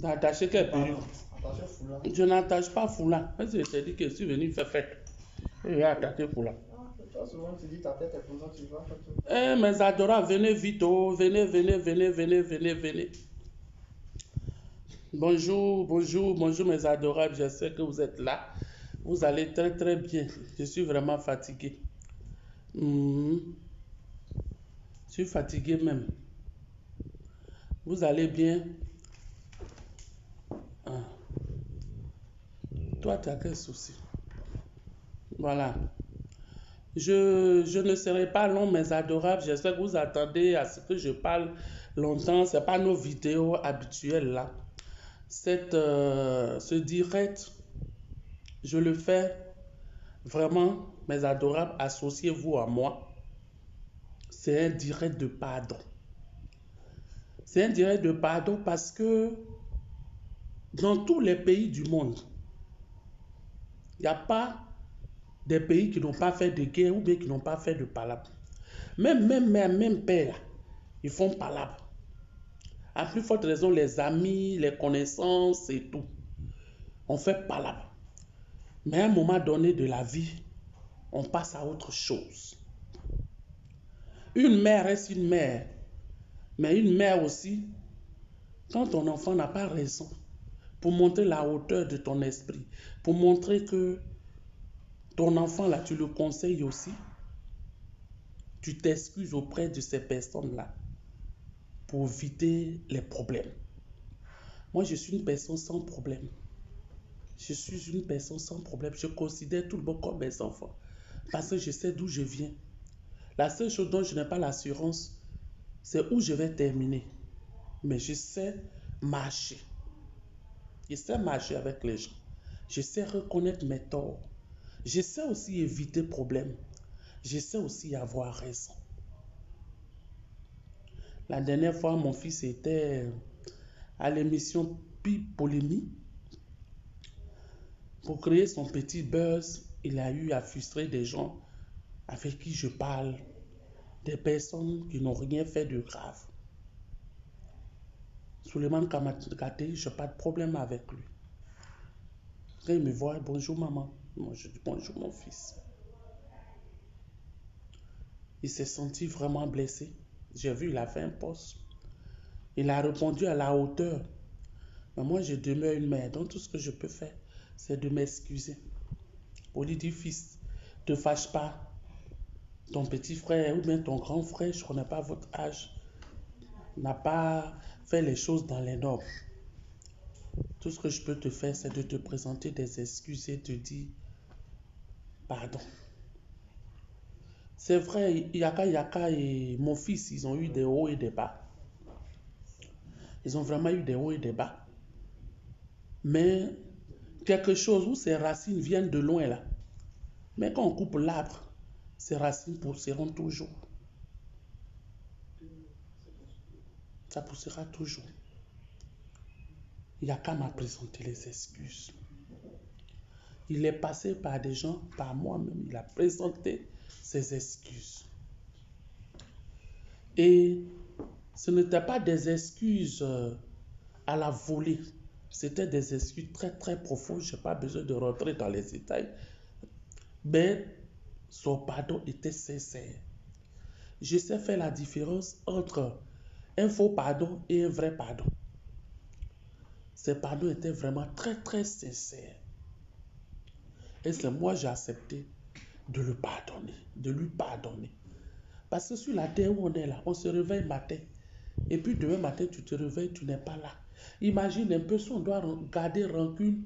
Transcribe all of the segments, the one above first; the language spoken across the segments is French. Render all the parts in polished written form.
D'attacher quel pays? Attacher foulard. Je n'attache pas foulard. Parce que je t'ai dit que je suis venu faire fête. Et j'ai attaqué foulard. Toi, souvent, tu dis ta tête est posante, tu vas faire tout. Eh, mes adorables, venez vite, oh. Venez, venez, venez, venez, venez, venez. Bonjour, bonjour, bonjour mes adorables. Je sais que vous êtes là. Vous allez très très bien. Je suis vraiment fatigué. Je suis fatigué même. Vous allez bien? Ah. Toi, tu as quel souci? Voilà. Je ne serai pas long, mes adorables. J'espère que vous attendez à ce que je parle longtemps. Ce n'est pas nos vidéos habituelles là. Ce direct, je le fais vraiment, mes adorables, associez-vous à moi. C'est un direct de pardon. C'est un direct de pardon parce que dans tous les pays du monde, il n'y a pas des pays qui n'ont pas fait de guerre ou bien qui n'ont pas fait de palabre. Même père, ils font palabre. À plus forte raison, les amis, les connaissances et tout. On fait palabre. Mais à un moment donné de la vie, on passe à autre chose. Une mère reste une mère. Mais une mère aussi, quand ton enfant n'a pas raison, pour montrer la hauteur de ton esprit, pour montrer que ton enfant là, tu le conseilles aussi, tu t'excuses auprès de ces personnes-là pour éviter les problèmes. Moi, je suis une personne sans problème. Je suis une personne sans problème. Je considère tout le monde comme mes enfants parce que je sais d'où je viens. La seule chose dont je n'ai pas l'assurance, c'est où je vais terminer. Mais je sais marcher. Je sais marcher avec les gens. Je sais reconnaître mes torts. Je sais aussi éviter problème. Je sais aussi avoir raison. La dernière fois, mon fils était à l'émission Polémie. Pour créer son petit buzz, il a eu à frustrer des gens avec qui je parle, des personnes qui n'ont rien fait de grave. Suleiman Kamaté, je n'ai pas de problème avec lui. Quand il me voit, bonjour maman. Moi, je dis bonjour mon fils. Il s'est senti vraiment blessé. J'ai vu, il a fait un post. Il a répondu à la hauteur. Mais moi, je demeure une mère. Donc, tout ce que je peux faire, c'est de m'excuser. Pour lui dire, fils, ne te fâche pas. Ton petit frère ou bien ton grand frère, je ne connais pas votre âge, n'a pas fait les choses dans les normes. Tout ce que je peux te faire, c'est de te présenter des excuses et te dire pardon. C'est vrai, Yaka et mon fils, ils ont eu des hauts et des bas. Ils ont vraiment eu des hauts et des bas. Mais quelque chose où ces racines viennent de loin là. Mais quand on coupe l'arbre, ces racines pousseront toujours. Ça poussera toujours. Yaka m'a présenté les excuses. Il est passé par des gens, par moi-même, il a présenté ses excuses. Et ce n'était pas des excuses à la volée. C'était des excuses très très profondes. Je n'ai pas besoin de rentrer dans les détails. Mais son pardon était sincère. Je sais faire la différence entre un faux pardon et un vrai pardon. Ce pardon était vraiment très très sincère. Et c'est moi j'ai accepté de le pardonner, de lui pardonner. Parce que sur la terre où on est là, on se réveille matin. Et puis demain matin, tu te réveilles, tu n'es pas là. Imagine un peu si on doit garder rancune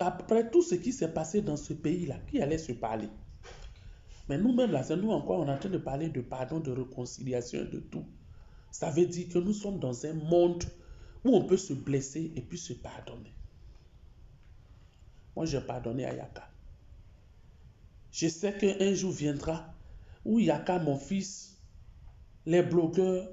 après tout ce qui s'est passé dans ce pays-là, qui allait se parler. Mais nous-mêmes là, c'est nous encore, on est en train de parler de pardon, de réconciliation, de tout. Ça veut dire que nous sommes dans un monde où on peut se blesser et puis se pardonner. Moi, j'ai pardonné à Yaka. Je sais qu'un jour viendra où Yaka, mon fils, les blogueurs,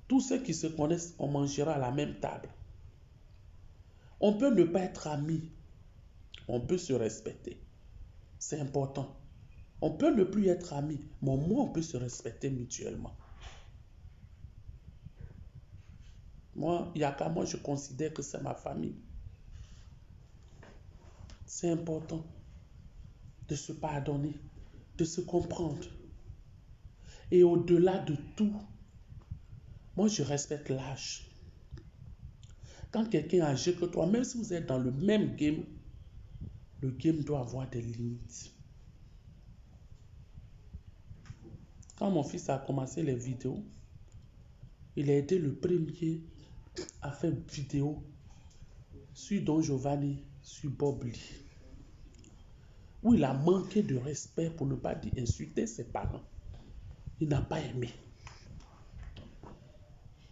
tous ceux qui se connaissent, on mangera à la même table. On peut ne pas être amis. On peut se respecter. C'est important. On peut ne plus être amis, mais au moins on peut se respecter mutuellement. Moi, Yaka, moi, je considère que c'est ma famille. C'est important de se pardonner, de se comprendre. Et au-delà de tout, moi, je respecte l'âge. Quand quelqu'un est âgé que toi, même si vous êtes dans le même game, le game doit avoir des limites. Quand mon fils a commencé les vidéos, il a été le premier à faire une vidéo sur Don Giovanni, sur Bob Lee, où il a manqué de respect, pour ne pas dire insulter ses parents. Il n'a pas aimé.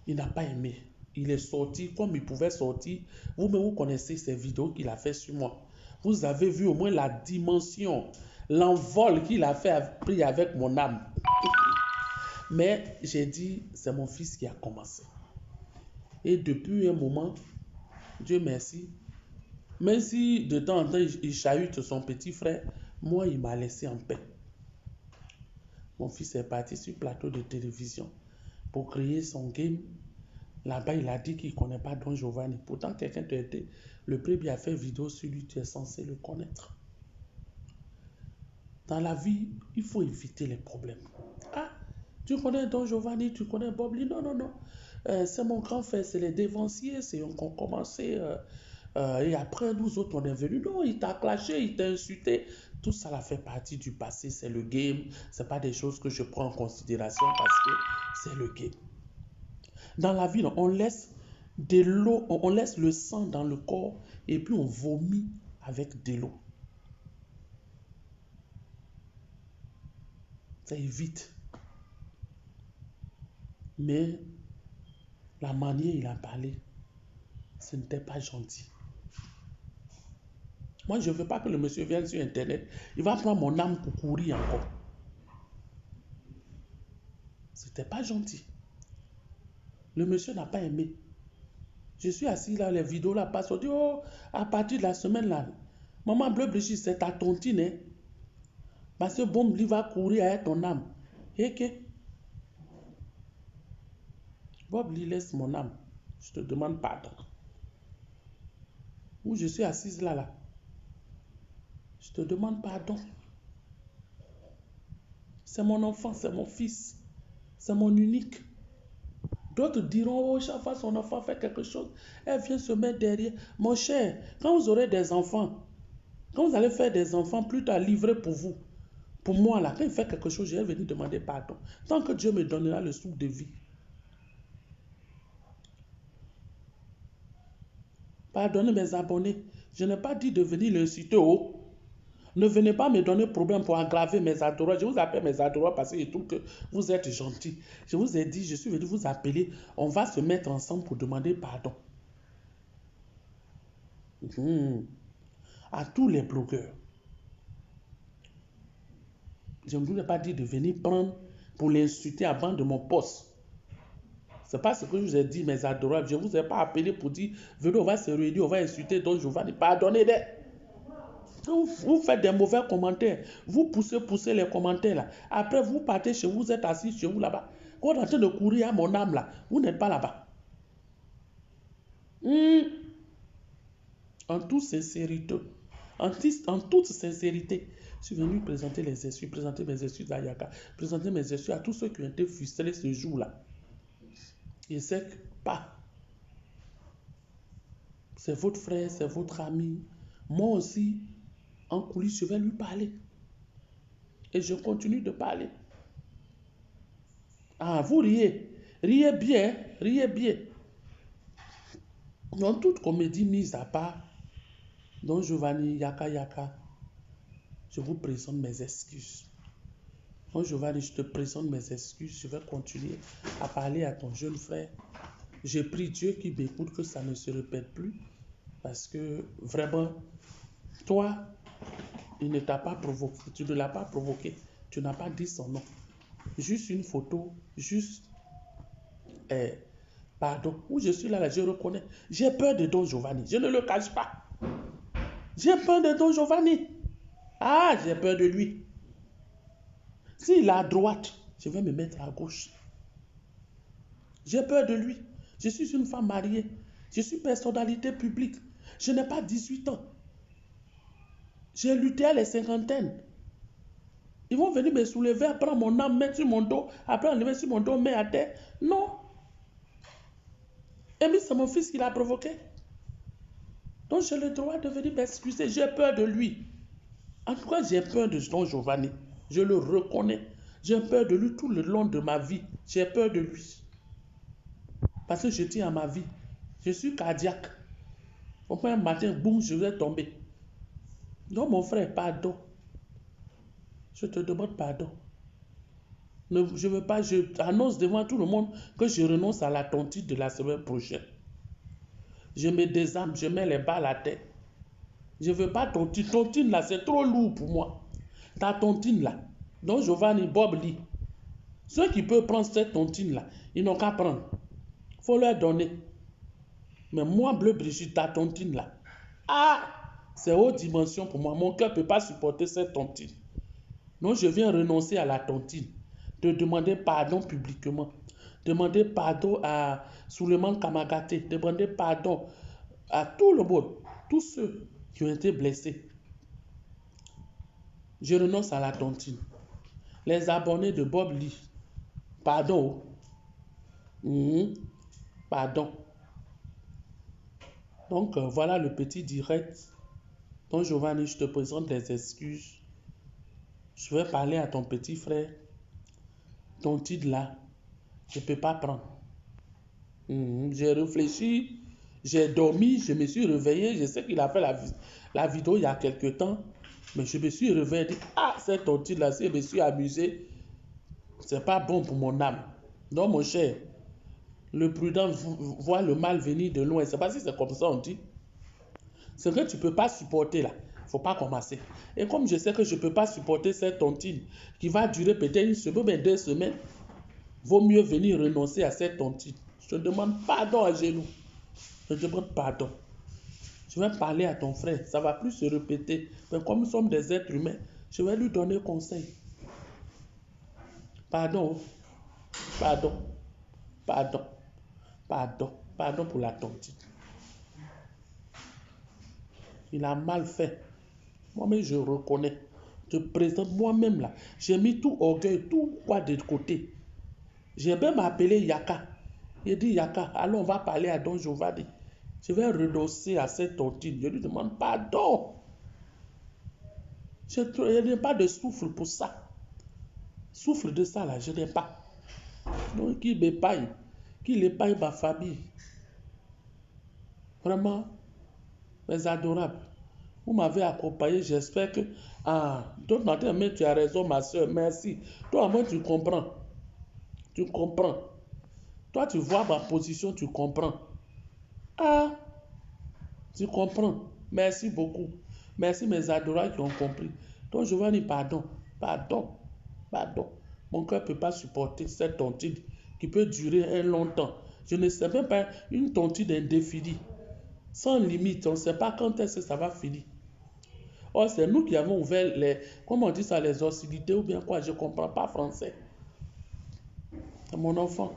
Il n'a pas aimé. Il est sorti comme il pouvait sortir. Vous-même, vous connaissez ces vidéos qu'il a fait sur moi. Vous avez vu au moins la dimension, l'envol qu'il a pris avec mon âme. Mais j'ai dit, c'est mon fils qui a commencé. Et depuis un moment, Dieu merci, même si de temps en temps il chahute son petit frère, moi il m'a laissé en paix. Mon fils est parti sur le plateau de télévision pour créer son game. Là-bas, il a dit qu'il ne connaît pas Don Giovanni. Pourtant, quelqu'un t'a été le premier à faire vidéo sur lui, tu es censé le connaître. Dans la vie, il faut éviter les problèmes. Ah, tu connais Don Giovanni, tu connais Bob Lee? Non, non, non. C'est mon grand frère, c'est les dévanciers, c'est eux qui ont commencé. Et après, nous autres, on est venus. Non, il t'a clashé, il t'a insulté. Tout ça, ça fait partie du passé, c'est le game. Ce n'est pas des choses que je prends en considération parce que c'est le game. Dans la vie, on laisse de l'eau, on laisse le sang dans le corps et puis on vomit avec de l'eau. Ça évite. Mais la manière il a parlé, ce n'était pas gentil. Moi, je ne veux pas que le monsieur vienne sur Internet. Il va prendre mon âme pour courir encore. Ce n'était pas gentil. Le monsieur n'a pas aimé. Je suis assis là, les vidéos là passent. On dit, oh, à partir de la semaine là, maman Bleu Brigitte, c'est ta tontine. Hein? Parce que bon, il va courir avec ton âme. Et que Bob Lee laisse mon âme. Je te demande pardon. Où je suis assise là. Je te demande pardon. C'est mon enfant, c'est mon fils. C'est mon unique. D'autres diront, oh, chaque fois son enfant fait quelque chose, elle vient se mettre derrière. Mon cher, quand vous aurez des enfants, quand vous allez faire des enfants, plus tard livrés pour vous, pour moi là, quand il fait quelque chose, je vais venir demander pardon. Tant que Dieu me donnera le souffle de vie. Pardonnez mes abonnés. Je n'ai pas dit de venir l'insulter haut. Ne venez pas me donner problème pour aggraver mes adorateurs. Je vous appelle mes adorateurs parce que je trouve que vous êtes gentils. Je vous ai dit, je suis venu vous appeler. On va se mettre ensemble pour demander pardon. À tous les blogueurs. Je ne vous ai pas dit de venir prendre pour l'insulter avant de mon poste. Ce n'est pas ce que je vous ai dit, mes adorables. Je ne vous ai pas appelé pour dire, venez, on va se réunir, on va insulter Don Giovanni. Pardonnez-les. Vous faites des mauvais commentaires, vous poussez les commentaires là. Après, vous partez chez vous, vous êtes assis chez vous là-bas. Quand on est en train de courir à mon âme là, vous n'êtes pas là-bas. En toute sincérité, en toute sincérité, je suis venu présenter les excuses, présenter mes excuses à Yaka, présenter mes excuses à tous ceux qui ont été frustrés ce jour-là. Je sais que pas. C'est votre frère, c'est votre ami. Moi aussi, en coulisses, je vais lui parler. Et je continue de parler. Ah, vous riez. Riez bien, riez bien. Dans toute comédie mise à part, Don Giovanni, Yaka, je vous présente mes excuses. Don Giovanni, je te présente mes excuses. Je vais continuer à parler à ton jeune frère. J'ai pris Dieu qui m'écoute que ça ne se répète plus. Parce que vraiment, toi, il ne t'a pas provoqué. Tu ne l'as pas provoqué. Tu n'as pas dit son nom. Juste une photo, juste pardon. Où je suis là, je reconnais. J'ai peur de Don Giovanni. Je ne le cache pas. J'ai peur de Don Giovanni. Ah, j'ai peur de lui. S'il est à droite, je vais me mettre à gauche. J'ai peur de lui. Je suis une femme mariée. Je suis personnalité publique. Je n'ai pas 18 ans. J'ai lutté à les cinquantaines. Ils vont venir me soulever, prendre mon âme, mettre sur mon dos, après enlever sur mon dos, mettre à terre. Non. Amy, c'est mon fils qui l'a provoqué. Donc j'ai le droit de venir m'excuser. J'ai peur de lui. En tout cas, j'ai peur de Don Giovanni. Je le reconnais. J'ai peur de lui tout le long de ma vie. J'ai peur de lui. Parce que je tiens à ma vie. Je suis cardiaque. Au moins un matin, boum, je vais tomber. Donc mon frère, pardon. Je te demande pardon. Je veux pas, je annonce devant tout le monde que je renonce à la tontine de la semaine prochaine. Je me désarme, je mets les balles à terre. Je ne veux pas tontine. Tontine là, c'est trop lourd pour moi. Ta tontine là. Donc Giovanni, Bob Lee. Ceux qui peuvent prendre cette tontine là, ils n'ont qu'à prendre. Il faut leur donner. Mais moi, Bleu Brigitte, ta tontine là. Ah! C'est haute dimension pour moi. Mon cœur ne peut pas supporter cette tontine. Donc je viens renoncer à la tontine. De demander pardon publiquement. Demander pardon à Souleymane Kamagaté. Demander pardon à tout le monde. Tous ceux qui ont été blessés. Je renonce à la tontine. Les abonnés de Bob Lee. Pardon. Pardon. Donc voilà le petit direct. Donc Giovanni, je te présente des excuses. Je vais parler à ton petit frère. Ton titre là, je ne peux pas prendre. J'ai réfléchi, j'ai dormi, je me suis réveillé. Je sais qu'il a fait la vidéo il y a quelque temps. Mais je me suis réveillé et dit, ah, c'est ton titre là, si je me suis amusé, c'est pas bon pour mon âme. Donc mon cher, le prudent voit le mal venir de loin. C'est pas si c'est comme ça on dit. Ce que tu ne peux pas supporter là, il ne faut pas commencer. Et comme je sais que je ne peux pas supporter cette tontine qui va durer peut-être une semaine, mais 2 semaines, vaut mieux venir renoncer à cette tontine. Je te demande pardon à genoux. Je te demande pardon. Je vais parler à ton frère, ça ne va plus se répéter. Mais comme nous sommes des êtres humains, je vais lui donner conseil. Pardon, pardon, pardon, pardon, pardon pour la tontine. Il a mal fait. Moi-même, je reconnais. Je présente moi-même là. J'ai mis tout orgueil, tout quoi de côté. J'ai même appelé Yaka. Il dit Yaka, allons, on va parler à Don Giovanni. Je vais renoncer à cette tontine. Je lui demande pardon. Je n'ai pas de souffle pour ça. Souffle de ça là, je n'ai pas. Donc, qu'il m'épaille. Qu'il épaille ma famille. Vraiment, mes adorables. Vous m'avez accompagné, j'espère que... Ah, donc, mais tu as raison, ma soeur, merci. Toi, moi, tu comprends. Tu comprends. Toi, tu vois ma position, tu comprends. Ah, tu comprends. Merci beaucoup. Merci, mes adorables qui ont compris. Donc, je vais dire pardon. Pardon. Pardon. Mon cœur ne peut pas supporter cette tontine qui peut durer un long temps. Je ne sais même pas une tontine indéfinie. Sans limite, on ne sait pas quand est-ce que ça va finir. Or, c'est nous qui avons ouvert les, comment on dit ça, les hostilités ou bien quoi, je ne comprends pas français. C'est mon enfant.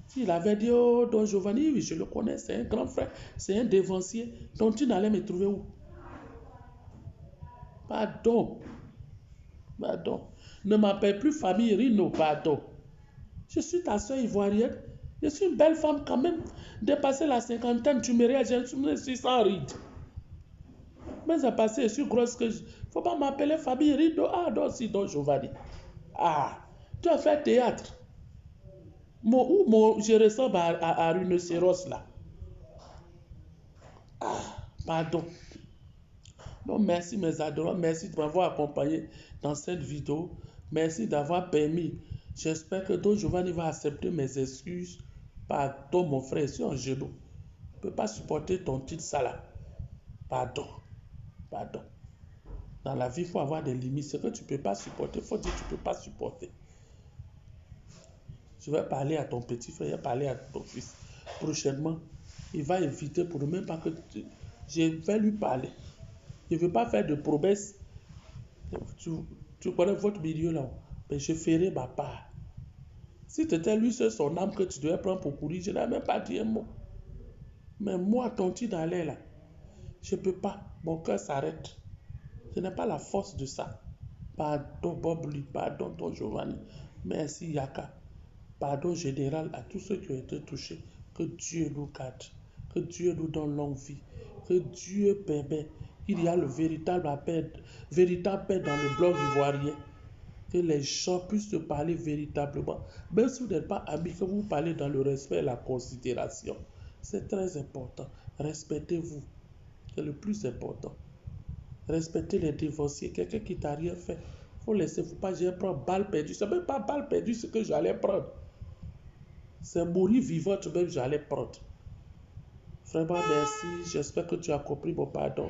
S'il avait dit, oh, Don Giovanni, oui, je le connais, c'est un grand frère, c'est un dévancier. Donc, tu n'allais me trouver où? Pardon. Pardon. Ne m'appelle plus famille Rino, pardon. Je suis ta soeur ivoirienne. Je suis une belle femme quand même. Dépasser la cinquantaine, tu me réagis, je suis sans ride. Mais c'est passé, je suis grosse que je... Faut pas m'appeler famille Rino. Ah, non, si, Don Giovanni. Ah, tu as fait théâtre. Je ressemble à rhinocéros là. Ah, pardon. Donc, merci mes adorants, merci de m'avoir accompagné dans cette vidéo. Merci d'avoir permis. J'espère que Don Giovanni va accepter mes excuses. Pardon, mon frère, je suis en genou. Je ne peux pas supporter ton titre ça là. Pardon. Pardon. Dans la vie, il faut avoir des limites. Ce que tu ne peux pas supporter, il faut dire que tu ne peux pas supporter. Je vais parler à ton petit frère, je vais parler à ton fils. Prochainement, il va éviter pour ne même pas que je vais lui parler. Je ne veux pas faire de promesses. Tu connais votre milieu là. Mais je ferai ma part. Si c'était lui, c'est son âme que tu devais prendre pour courir, je n'ai même pas dit un mot. Mais moi, tontine allait là, je ne peux pas. Mon cœur s'arrête. Je n'ai pas la force de ça. Pardon Bobli, pardon Don Giovanni. Merci Yaka. Pardon général à tous ceux qui ont été touchés. Que Dieu nous garde. Que Dieu nous donne longue vie. Que Dieu permet qu'il y a le véritable paix dans le bloc ivoirien. Que les gens puissent se parler véritablement. Même si vous n'êtes pas amis, que vous parlez dans le respect et la considération. C'est très important. Respectez-vous. C'est le plus important. Respectez les divorciés. Quelqu'un qui t'a rien fait. Faut laisser, faut pas, je vais prendre balle perdue. C'est même pas balle perdue ce que j'allais prendre. C'est mourir vivant même j'allais prendre. Vraiment merci. J'espère que tu as compris mon pardon.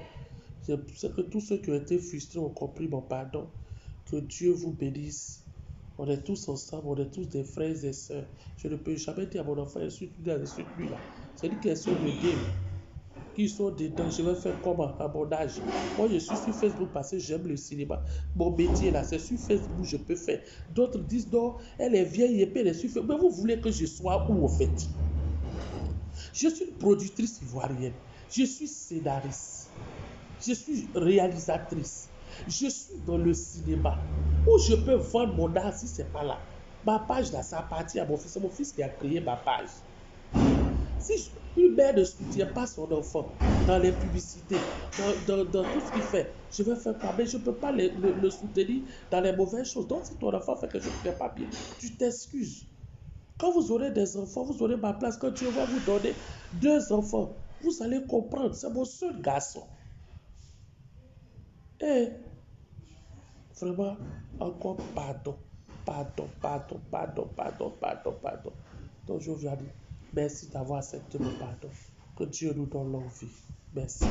Je sais que tous ceux qui ont été frustrés ont compris mon pardon. Que Dieu vous bénisse. On est tous ensemble, on est tous des frères et sœurs. Je ne peux jamais dire à mon enfant, insulte-lui là. C'est une question de game. Qui sont dedans, je vais faire comment à mon âge. Moi, je suis sur Facebook parce que j'aime le cinéma. Mon métier là, c'est sur Facebook, je peux faire. D'autres disent non, elle est vieille et puis elle est sur Facebook. Mais vous voulez que je sois où en fait? Je suis une productrice ivoirienne. Je suis scénariste. Je suis réalisatrice. Je suis dans le cinéma. Où je peux vendre mon art si ce n'est pas là. Ma page là, ça appartient à mon fils. C'est mon fils qui a créé ma page. Si une mère ne soutient pas son enfant dans les publicités, dans tout ce qu'il fait, je vais faire quoi? Mais je ne peux pas le soutenir dans les mauvaises choses. Donc si ton enfant fait que je ne fais pas bien, tu t'excuses. Quand vous aurez des enfants, vous aurez ma place. Quand Dieu va vous donner 2 enfants, vous allez comprendre. C'est mon seul garçon. Et vraiment, encore pardon. Donc je viens dire, merci d'avoir accepté mon pardon. Que Dieu nous donne longue vie. Merci.